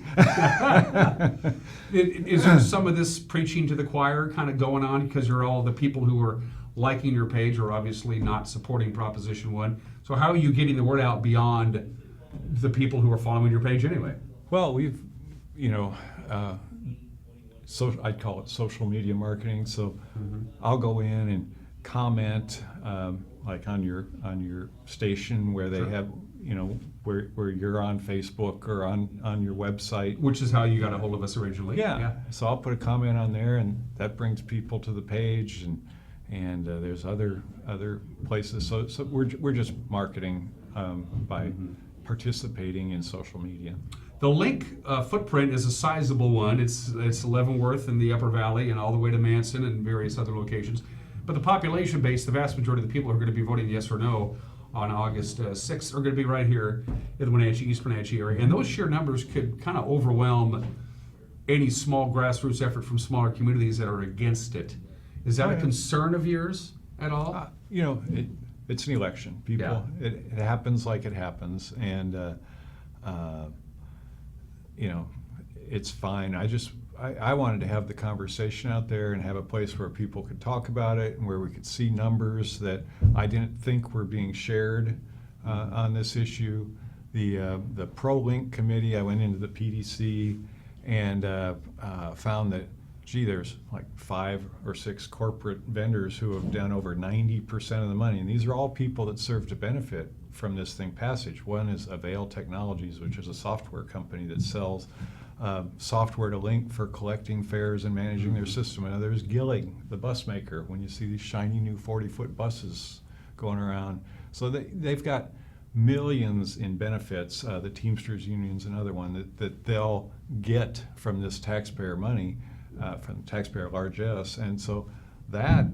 Is there some of this preaching to the choir kind of going on because you're all the people who are liking your page are obviously not supporting Proposition 1? So how are you getting the word out beyond the people who are following your page anyway? Well, we've, I'd call it social media marketing. So I'll go in and comment, like on your station where they have, where you're on Facebook or on your website. Which is how you got a hold of us originally. Yeah. So I'll put a comment on there, and that brings people to the page, and there's other places. So we're just marketing by participating in social media. The Link footprint is a sizable one. It's Leavenworth in the Upper Valley and all the way to Manson and various other locations. But the population base, the vast majority of the people who are going to be voting yes or no on August 6th are going to be right here in the Wenatchee, East Wenatchee area. And those sheer numbers could kind of overwhelm any small grassroots effort from smaller communities that are against it. Is that a concern of yours at all? It's an election. People, it happens like it happens, and it's fine. I wanted to have the conversation out there and have a place where people could talk about it and where we could see numbers that I didn't think were being shared on this issue. The Pro-Link committee, I went into the PDC and found that, there's like 5 or 6 corporate vendors who have done over 90% of the money. And these are all people that serve to benefit from this thing passage. One is Avail Technologies, which is a software company that sells software to Link for collecting fares and managing their system. And there's Gillig, the bus maker, when you see these shiny new 40-foot buses going around. So they've got millions in benefits, the Teamsters Union's another one, that they'll get from this taxpayer money, from taxpayer largesse. And so that,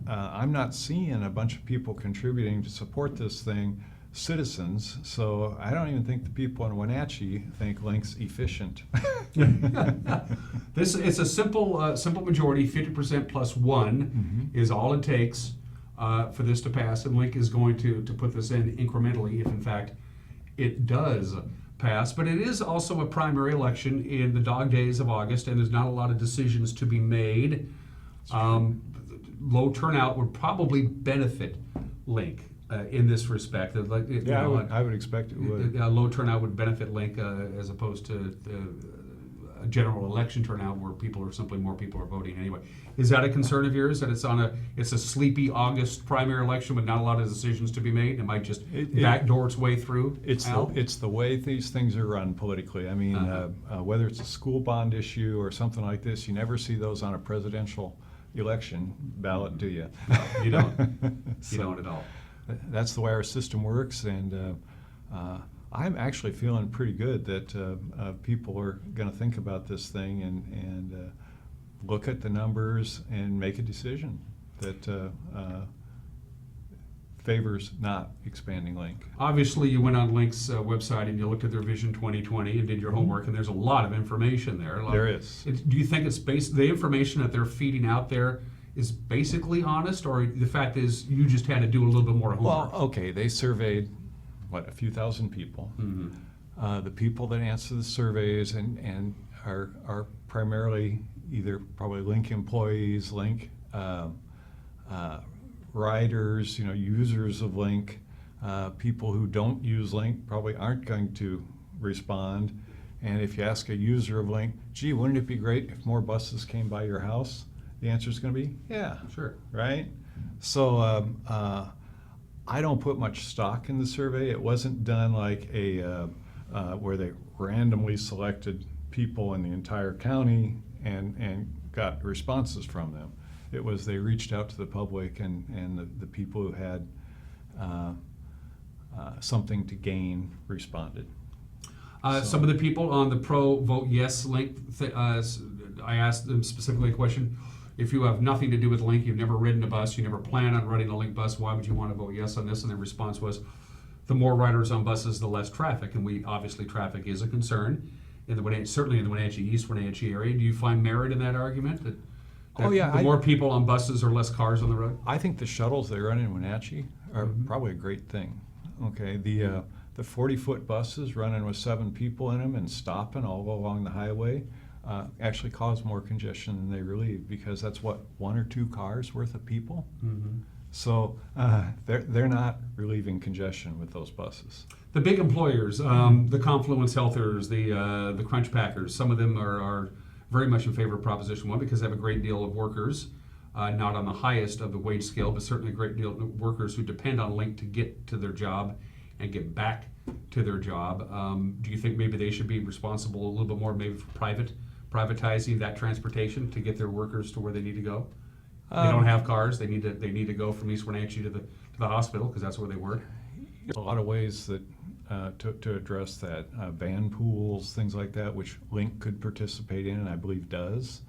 I'm not seeing a bunch of people contributing to support this thing, citizens, so I don't even think the people in Wenatchee think Link's efficient. It's a simple majority, 50% plus 1 is all it takes for this to pass, and Link is going to put this in incrementally if in fact it does pass. But it is also a primary election in the dog days of August, and there's not a lot of decisions to be made. Low turnout would probably benefit Link in this respect. I would expect it would. Low turnout would benefit Link as opposed to a general election turnout where more people are voting anyway. Is that a concern of yours, that it's a sleepy August primary election with not a lot of decisions to be made? It might just backdoor its way through? It's the way these things are run politically. I mean, whether it's a school bond issue or something like this, you never see those on a presidential election ballot, do you? No, you don't. You don't at all. That's the way our system works, and I'm actually feeling pretty good that people are going to think about this thing and look at the numbers and make a decision that favors not expanding Link. Obviously, you went on Link's website and you looked at their Vision 2020 and did your homework, and there's a lot of information there. There is. Do you think it's the information that they're feeding out there is basically honest, or the fact is you just had to do a little bit more homework? Well, okay, they surveyed, a few thousand people. The people that answer the surveys and are primarily either probably Link employees, Link riders, users of Link. People who don't use Link probably aren't going to respond. And if you ask a user of Link, wouldn't it be great if more buses came by your house? The answer is going to be, yeah, sure, right? So I don't put much stock in the survey. It wasn't done like where they randomly selected people in the entire county and got responses from them. It was they reached out to the public and the people who had something to gain responded. Some of the people on the Pro Vote Yes link, I asked them specifically a question. if you have nothing to do with Link, you've never ridden a bus, you never plan on riding a Link bus, why would you want to vote yes on this? And the response was, the more riders on buses, the less traffic. And obviously traffic is a concern, certainly in the Wenatchee East, Wenatchee area. Do you find merit in that argument? That the more people on buses or less cars on the road? I think the shuttles they run in Wenatchee are probably a great thing. Okay, the 40-foot buses running with 7 people in them and stopping all along the highway actually cause more congestion than they relieve, because that's what, 1 or 2 cars worth of people. So they're not relieving congestion with those buses. The big employers, the Confluence Healthers, the Crunch Packers, some of them are very much in favor of Proposition 1 because they have a great deal of workers, not on the highest of the wage scale, but certainly a great deal of workers who depend on Link to get to their job and get back to their job. Do you think maybe they should be responsible a little bit more maybe for privatizing that transportation to get their workers to where they need to go? They don't have cars. They need to go from East Wenatchee to the hospital because that's where they work. There's a lot of ways that to address that. Van pools, things like that, which Link could participate in, and I believe does.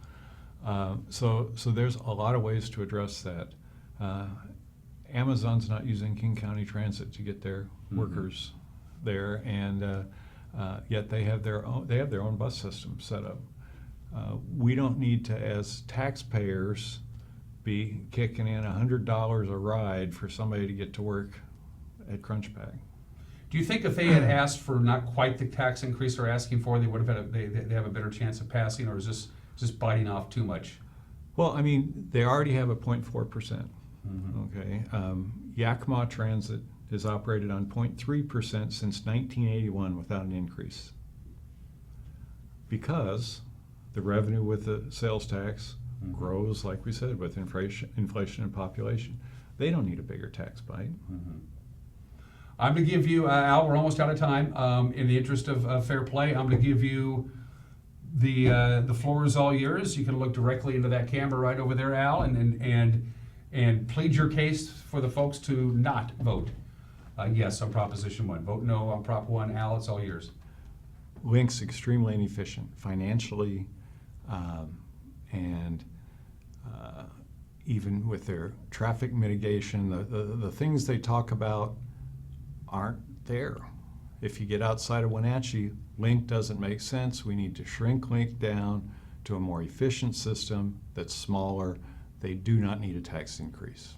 So there's a lot of ways to address that. Amazon's not using King County Transit to get their workers there, and yet they have their own bus system set up. We don't need to, as taxpayers, be kicking in $100 a ride for somebody to get to work at Crunch Pack. Do you think if they had asked for not quite the tax increase they're asking for, they would have they have a better chance of passing, or is this just biting off too much? Well, I mean, they already have a 0.4%. Okay, Yakima Transit has operated on 0.3% since 1981 without an increase, because the revenue with the sales tax grows, like we said, with inflation and population. They don't need a bigger tax bite. I'm going to give you, Al, we're almost out of time. In the interest of fair play, I'm going to give you the floor is all yours. You can look directly into that camera right over there, Al, and plead your case for the folks to not vote yes on Proposition 1. Vote no on Prop 1. Al, it's all yours. Link's extremely inefficient financially, and even with their traffic mitigation, the things they talk about aren't there. If you get outside of Wenatchee, Link doesn't make sense. We need to shrink Link down to a more efficient system that's smaller. They do not need a tax increase.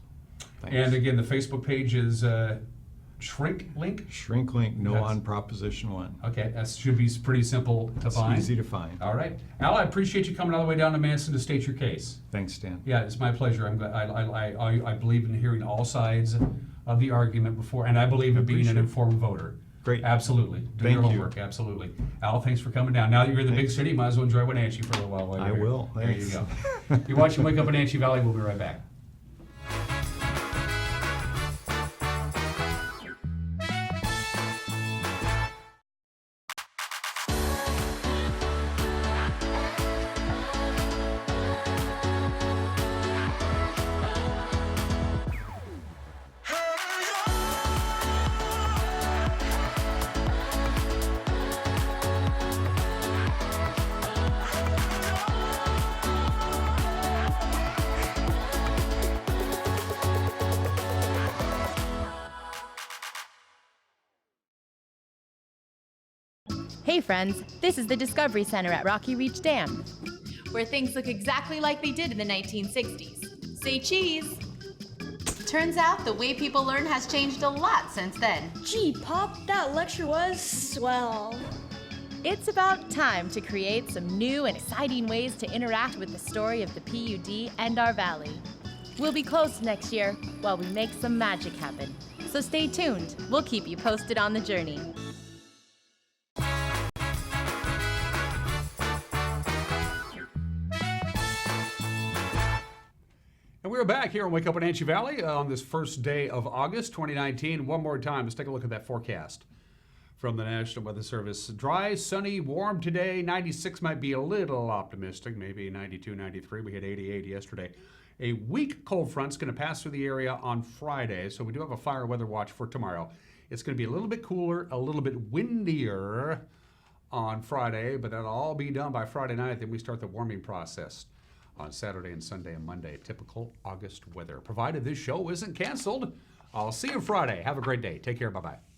Thanks. And again, the Facebook page is Shrink Link? Shrink Link, no on Proposition 1. Okay, that should be pretty simple to find. It's easy to find. All right. Al, I appreciate you coming all the way down to Manson to state your case. Thanks, Dan. Yeah, it's my pleasure. I'm glad. I believe in hearing all sides of the argument before, and I believe in being an informed voter. Great. Absolutely. Do your homework. Absolutely. Al, thanks for coming down. Now that you're in the big city, you might as well enjoy Wenatchee for a little while. I will. There you go. You're watching Wake Up Wenatchee Valley. We'll be right back. Hey friends, this is the Discovery Center at Rocky Reach Dam, where things look exactly like they did in the 1960s. Say cheese! Turns out the way people learn has changed a lot since then. Gee, Pop, that lecture was swell. It's about time to create some new and exciting ways to interact with the story of the PUD and our valley. We'll be closed next year while we make some magic happen. So stay tuned. We'll keep you posted on the journey. And we're back here on Wake Up Wenatchee Valley on this first day of August 2019. One more time, let's take a look at that forecast from the National Weather Service. Dry, sunny, warm today. 96 might be a little optimistic, maybe 92, 93. We had 88 yesterday. A weak cold front's going to pass through the area on Friday, so we do have a fire weather watch for tomorrow. It's going to be a little bit cooler, a little bit windier on Friday, but that'll all be done by Friday night. Then we start the warming process. on Saturday and Sunday and Monday. Typical August weather. Provided this show isn't canceled. I'll see you Friday. Have a great day. Take care. Bye-bye.